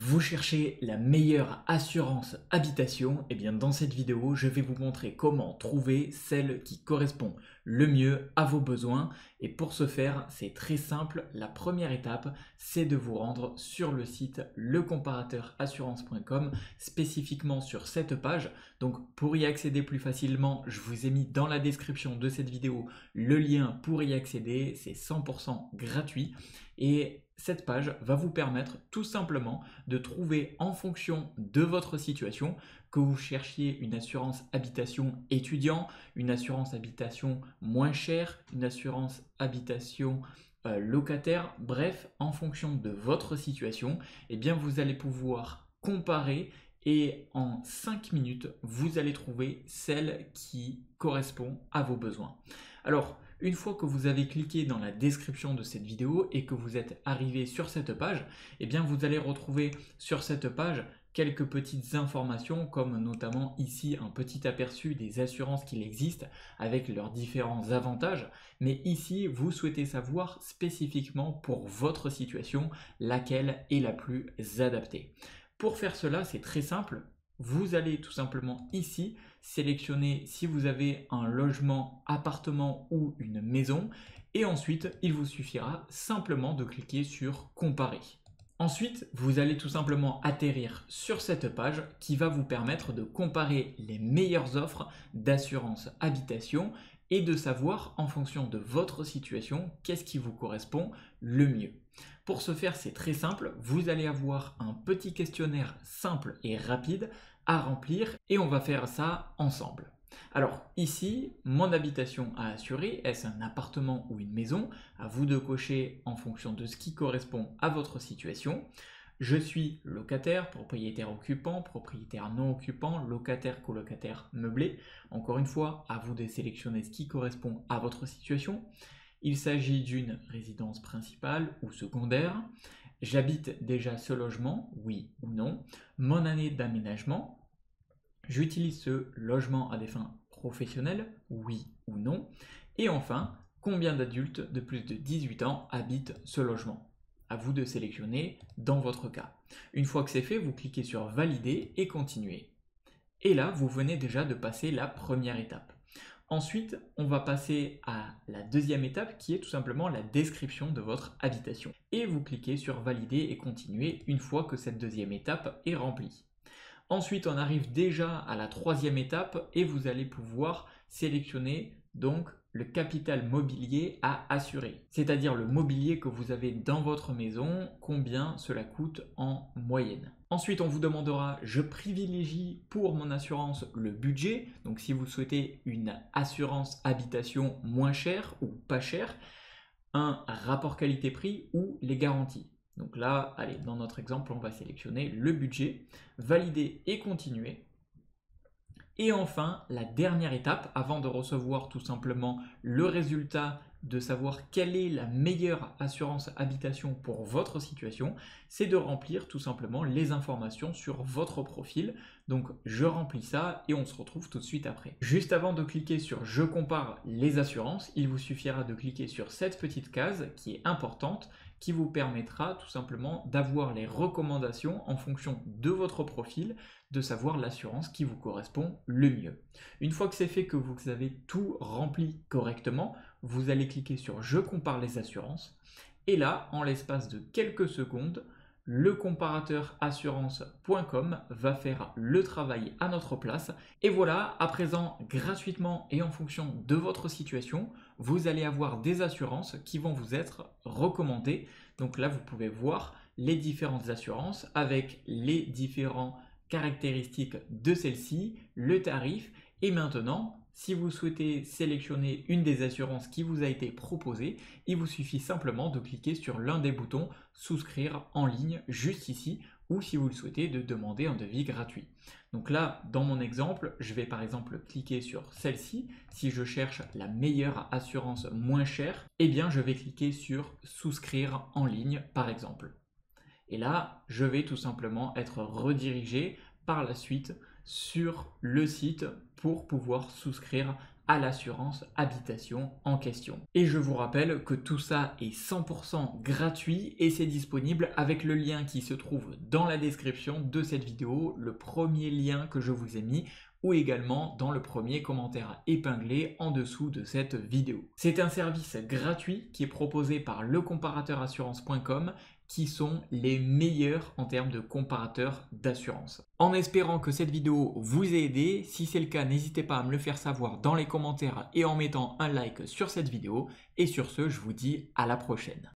Vous cherchez la meilleure assurance habitation? Eh bien dans cette vidéo, je vais vous montrer comment trouver celle qui correspond le mieux à vos besoins. Et pour ce faire, c'est très simple. La première étape, c'est de vous rendre sur le site lecomparateurassurance.com, spécifiquement sur cette page. Donc pour y accéder plus facilement, je vous ai mis dans la description de cette vidéo le lien pour y accéder. C'est 100% gratuit. Et cette page va vous permettre tout simplement de trouver en fonction de votre situation, que vous cherchiez une assurance habitation étudiant, une assurance habitation moins chère, une assurance habitation locataire, bref, en fonction de votre situation, eh bien vous allez pouvoir comparer et en 5 minutes, vous allez trouver celle qui correspond à vos besoins. Alors, une fois que vous avez cliqué dans la description de cette vidéo et que vous êtes arrivé sur cette page, eh bien vous allez retrouver sur cette page quelques petites informations comme notamment ici un petit aperçu des assurances qu'il existe avec leurs différents avantages. Mais ici, vous souhaitez savoir spécifiquement pour votre situation laquelle est la plus adaptée. Pour faire cela, c'est très simple. Vous allez tout simplement ici sélectionner si vous avez un logement, appartement ou une maison et ensuite il vous suffira simplement de cliquer sur comparer. Ensuite, vous allez tout simplement atterrir sur cette page qui va vous permettre de comparer les meilleures offres d'assurance habitation et de savoir en fonction de votre situation qu'est-ce qui vous correspond le mieux. Pour ce faire, c'est très simple, vous allez avoir un petit questionnaire simple et rapide à remplir et on va faire ça ensemble. Alors ici, mon habitation à assurer, est-ce un appartement ou une maison? À vous de cocher en fonction de ce qui correspond à votre situation. Je suis locataire, propriétaire occupant, propriétaire non occupant, locataire, colocataire, meublé. Encore une fois, à vous de sélectionner ce qui correspond à votre situation. Il s'agit d'une résidence principale ou secondaire. J'habite déjà ce logement, oui ou non. Mon année d'aménagement. J'utilise ce logement à des fins professionnelles, oui ou non. Et enfin, combien d'adultes de plus de 18 ans habitent ce logement? À vous de sélectionner dans votre cas. Une fois que c'est fait, vous cliquez sur valider et continuer. Et là, vous venez déjà de passer la première étape. Ensuite, on va passer à la deuxième étape qui est tout simplement la description de votre habitation. Et vous cliquez sur valider et continuer une fois que cette deuxième étape est remplie. Ensuite, on arrive déjà à la troisième étape et vous allez pouvoir sélectionner donc le capital mobilier à assurer, c'est-à-dire le mobilier que vous avez dans votre maison, combien cela coûte en moyenne. Ensuite, on vous demandera, je privilégie pour mon assurance le budget, donc si vous souhaitez une assurance habitation moins chère ou pas chère, un rapport qualité-prix ou les garanties. Donc là, allez, dans notre exemple, on va sélectionner le budget, valider et continuer. Et enfin, la dernière étape, avant de recevoir tout simplement le résultat de savoir quelle est la meilleure assurance habitation pour votre situation, c'est de remplir tout simplement les informations sur votre profil. Donc je remplis ça et on se retrouve tout de suite après. Juste avant de cliquer sur je compare les assurances, il vous suffira de cliquer sur cette petite case qui est importante, qui vous permettra tout simplement d'avoir les recommandations en fonction de votre profil, de savoir l'assurance qui vous correspond le mieux. Une fois que c'est fait, que vous avez tout rempli correctement, vous allez cliquer sur je compare les assurances et là, en l'espace de quelques secondes, le comparateur assurance.com va faire le travail à notre place. Et voilà, à présent, gratuitement et en fonction de votre situation, vous allez avoir des assurances qui vont vous être recommandées. Donc là, vous pouvez voir les différentes assurances avec les différentes caractéristiques de celle-ci, le tarif et maintenant, si vous souhaitez sélectionner une des assurances qui vous a été proposée, il vous suffit simplement de cliquer sur l'un des boutons souscrire en ligne juste ici ou si vous le souhaitez de demander un devis gratuit. Donc là, dans mon exemple, je vais par exemple cliquer sur celle-ci. Si je cherche la meilleure assurance moins chère, eh bien je vais cliquer sur souscrire en ligne par exemple. Et là, je vais tout simplement être redirigé par la suite sur le site pour pouvoir souscrire à l'assurance habitation en question. Et je vous rappelle que tout ça est 100% gratuit et c'est disponible avec le lien qui se trouve dans la description de cette vidéo, le premier lien que je vous ai mis, ou également dans le premier commentaire épinglé en dessous de cette vidéo. C'est un service gratuit qui est proposé par lecomparateurassurance.com qui sont les meilleurs en termes de comparateurs d'assurance. En espérant que cette vidéo vous ait aidé, si c'est le cas, n'hésitez pas à me le faire savoir dans les commentaires et en mettant un like sur cette vidéo. Et sur ce, je vous dis à la prochaine.